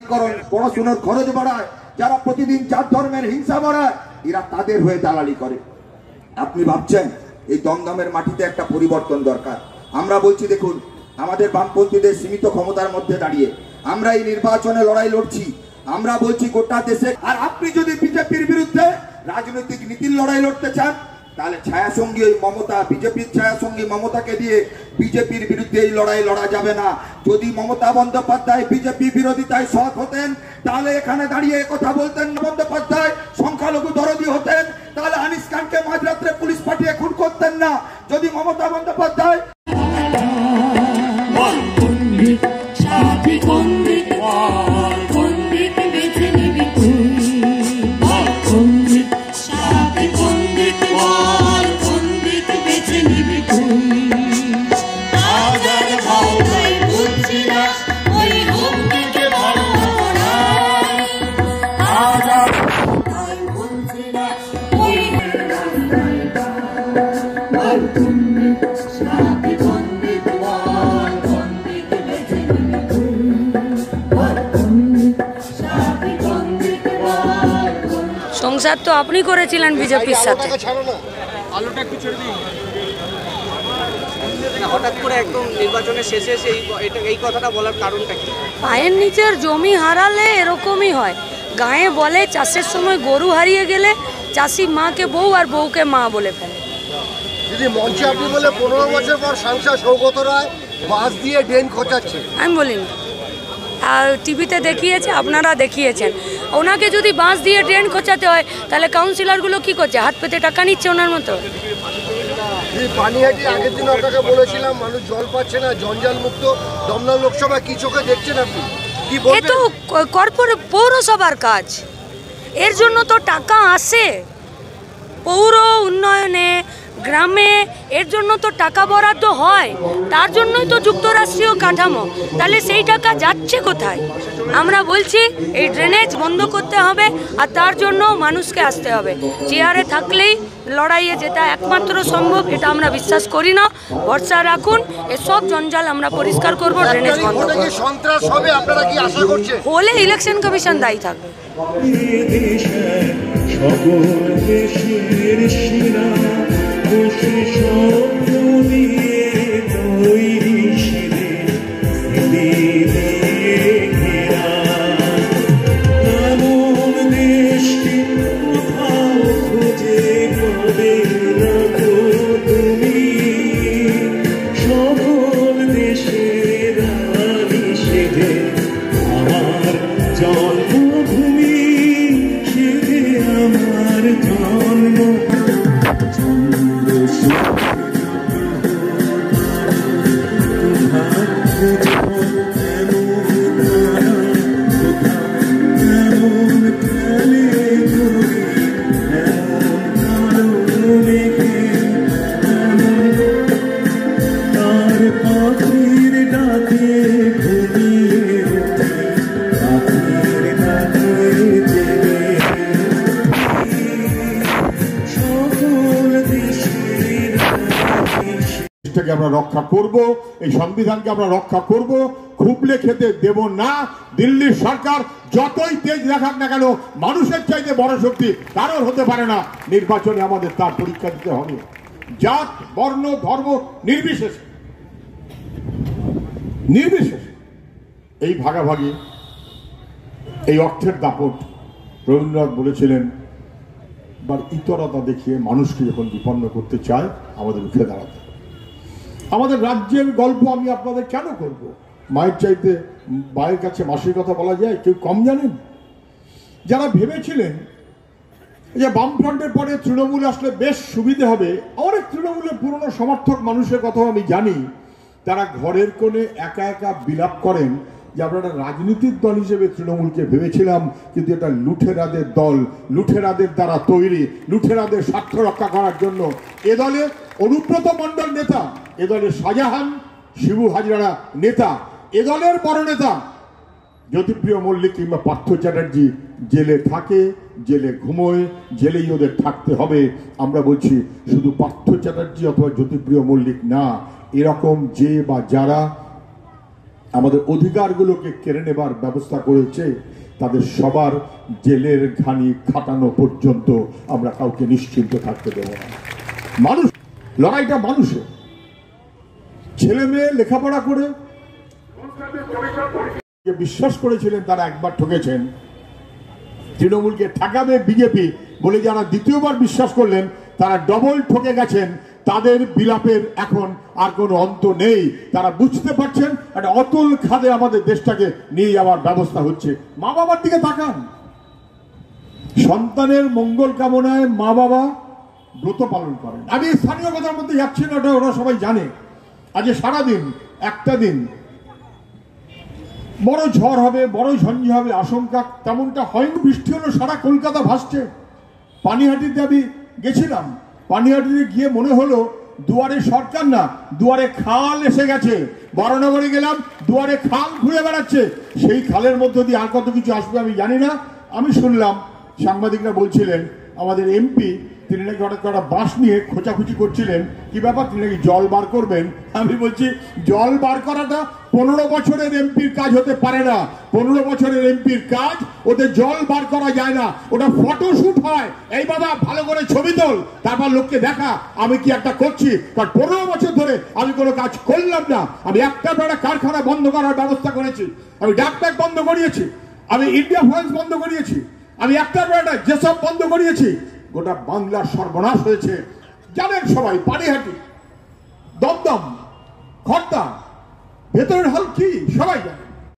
পড়াশোনার খরচ বাড়ায়, যারা প্রতিদিন চার ধর্মের হিংসা বাড়ায়, এরা তাদের হয়ে দালালি করে। আপনি ভাবছেন এই দমদমের মাটিতে একটা পরিবর্তন দরকার। আমরা বলছি দেখুন, আমাদের বামপন্থীদের সীমিত ক্ষমতার মধ্যে দাঁড়িয়ে আমরা এই নির্বাচনে লড়াই লড়ছি। আমরা বলছি গোটা দেশে, আর আপনি যদি বিজেপির বিরুদ্ধে রাজনৈতিক নীতির লড়াই লড়তে চান, তাহলে ছায়াসঙ্গী ওই মমতা, বিজেপির ছায়াসঙ্গী মমতাকে দিয়ে বিজেপির বিরুদ্ধে এই লড়াই লড়া যাবে না। যদি মমতা বন্দ্যোপাধ্যায় বিজেপি বিরোধিতায় সৎ হতেন, তাহলে এখানে দাঁড়িয়ে কথা বলতেন। বন্দ্যোপাধ্যায় সংখ্যালঘু দরদি হতেন, তাহলে আনিস খানকে মাঝরাত্রে পুলিশ পাঠিয়ে খুন করতেন না। যদি মমতা বন্দ্যোপাধ্যায় সংসার তো আপনি করেছিলেন বিজেপির সাথে, হঠাৎ করে একদম নির্বাচনের শেষে এই কথাটা বলার কারণটা কি? পায়ের নিচের জমি হারালে এরকমই হয়। গায়ে বলে চাষের সময় গরু হারিয়ে গেলে চাষি মাকে বউ আর বউকে মা বলে ফেলে। দিদি, মঞ্চে আপনি বলে 15 বছর পর সাংসদ সৌগত রায় বাস দিয়ে ড্রেন খোঁচাচ্ছে। আমি বলিনি, আর টিভিতে দেখিয়েছে, আপনারা দেখিয়েছেন। ওনাকে যদি বাঁশ দিয়ে ড্রেন খোঁচাতে হয়, তাহলে কাউন্সিলরগুলো কি করছে? হাত পেতে টাকা নিচ্ছে ওনার মতো। পানিহাটি আগের দিন আপনাকে বলেছিলাম মানুষ জল পাচ্ছে না, জঞ্জাল মুক্ত দমদম লোকসভা, কি চোখে দেখছেন আপনি? এ তো পৌরসভার কাজ, এর জন্য তো টাকা আসে পৌর উন্নয়নে, গ্রামে, এর জন্য তো টাকা বরাদ্দ হয়। তার জন্যই তো যুক্তরাষ্ট্রীয় কাঠামো। তাহলে সেই টাকা যাচ্ছে কোথায়? আমরা বলছি এই ড্রেনেজ বন্ধ করতে হবে, আর তার জন্য মানুষকে আসতে হবে। চেয়ারে থাকলেই লড়াইয়ে যেটা একমাত্র সম্ভব, এটা আমরা বিশ্বাস করি না। ভরসা রাখুন, এসব জঞ্জাল আমরা পরিষ্কার করব, ড্রেনেজ বন্ধ করব। সন্ত্রাস হবে আপনারা কি আশা করছেন? হলে ইলেকশন কমিশন দায়ী থাকবে। আমরা রক্ষা করব, এই সংবিধানকে আমরা রক্ষা করব, খুবলে খেতে দেব না। দিল্লির সরকার যতই তেজ দেখাক না কেন, মানুষের চাইতে বড় শক্তি কারোর হতে পারে না। নির্বাচনে আমাদের তার পরীক্ষা দিতে হবে, জাত বর্ণ ধর্ম নির্বিশেষে। এই ভাগাভাগি, এই অর্থের দাপট, রবীন্দ্রনাথ বলেছিলেন, বা ইতরতা দেখিয়ে মানুষকে যখন বিপন্ন করতে চায়, আমাদের উঠে দাঁড়াতে। আমাদের রাজ্যের গল্প আমি আপনাদের কেন করব? মায়ের চাইতে মায়ের কাছে মাসির কথা বলা যায়, কেউ কম জানেন? যারা ভেবেছিলেন যে বামফ্রন্টের পরে তৃণমূল আসলে বেশ সুবিধে হবে, অনেক তৃণমূলের পুরনো সমর্থক মানুষের কথা আমি জানি, তারা ঘরের কোণে একা একা বিলাপ করেন যে আমরা একটা রাজনীতির দল হিসেবে তৃণমূলকে ভেবেছিলাম, কিন্তু এটা লুঠেরাদের দল, লুঠেরাদের দ্বারা তৈরি, লুঠেরাদের স্বার্থ রক্ষা করার জন্য। এ দলে অনুব্রত মণ্ডল নেতা, এ দলে শাহজাহান শিবু হাজরা নেতা, এ দলের বড় নেতা জ্যোতিপ্রিয় মল্লিক কিংবা পার্থ চ্যাটার্জি জেলে থাকে, জেলে ঘুমোয়, জেলেই ওদের থাকতে হবে। আমরা বলছি শুধু পার্থ চ্যাটার্জি অথবা জ্যোতিপ্রিয় মল্লিক না, এরকম যে বা যারা আমাদের অধিকারগুলোকে কেড়ে নেবার ব্যবস্থা করেছে, তাদের সবার জেলের ঘানি খাটানো পর্যন্ত আমরা কাউকে নিশ্চিন্ত থাকতে দেব না। মানুষ, লড়াইটা মানুষের। ছেলে মেয়ে লেখাপড়া করে বিশ্বাস করেছিলেন, তারা একবার ঠকেছেন। তৃণমূলকে ঠেকাবে বিজেপি বলে যারা দ্বিতীয়বার বিশ্বাস করলেন, তারা ডবল ঠকে গেছেন। তাদের বিলাপের এখন আর কোনো অন্ত নেই। তারা বুঝতে পারছেন একটা অতল খাদে আমাদের দেশটাকে নিয়ে যাওয়ার ব্যবস্থা হচ্ছে। মা বাবার দিকে তাকান। সন্তানের মঙ্গল কামনায় মা বাবা ব্রত পালন করেন। আমি স্থানীয় কথার মধ্যে যাচ্ছি না, ওরা সবাই জানে। আজ সারাদিন একটা দিন বড় ঝড় হবে, বড় ঝঞ্ঝা হবে আশঙ্কা, তেমনটা হয়নি। বৃষ্টি হলো, সারা কলকাতা ভাসছে। পানিহাটিতে আমি গেছিলাম, পানিহাটিতে গিয়ে মনে হলো দুয়ারে সরকার না, দুয়ারে খাল এসে গেছে। বরানগরে গেলাম, দুয়ারে খাল ঘুরে বেড়াচ্ছে। সেই খালের মধ্য দিয়ে আর কত কিছু আসবে আমি জানি না। আমি শুনলাম সাংবাদিকরা বলছিলেন আমাদের এমপি তিনি নাকি হঠাৎ একটা বাঁশ নিয়ে খোঁচাখুচি করছিলেন। কি ব্যাপার, তিনি নাকি জল বার করবেন। আমি বলছি জল বার করাটা 15 বছরের এমপির কাজ হতে পারে না। 15 বছরের এমপির কাজ, ওদের জল বার করা যায় না, ওটা ফটোশুট হয়। এই বাবা ভালো করে ছবি তোল, তারপর লোককে দেখা আমি কি একটা করছি। কারণ 15 বছর ধরে আমি কোনো কাজ করলাম না। আমি একটা বড় কারখানা বন্ধ করার ব্যবস্থা করেছি, আমি ডাকপ্যাক বন্ধ করিয়েছি, আমি ইন্ডিয়া ফয়েলস বন্ধ করিয়েছি, আমি একটা বড় যেসব বন্ধ করিয়েছি। গোটা বাংলার সর্বনাশ হয়েছে জানেন সবাই। পানিহাটি, দমদম, খড়দা, ভেতরের হাল কি সবাই জানে।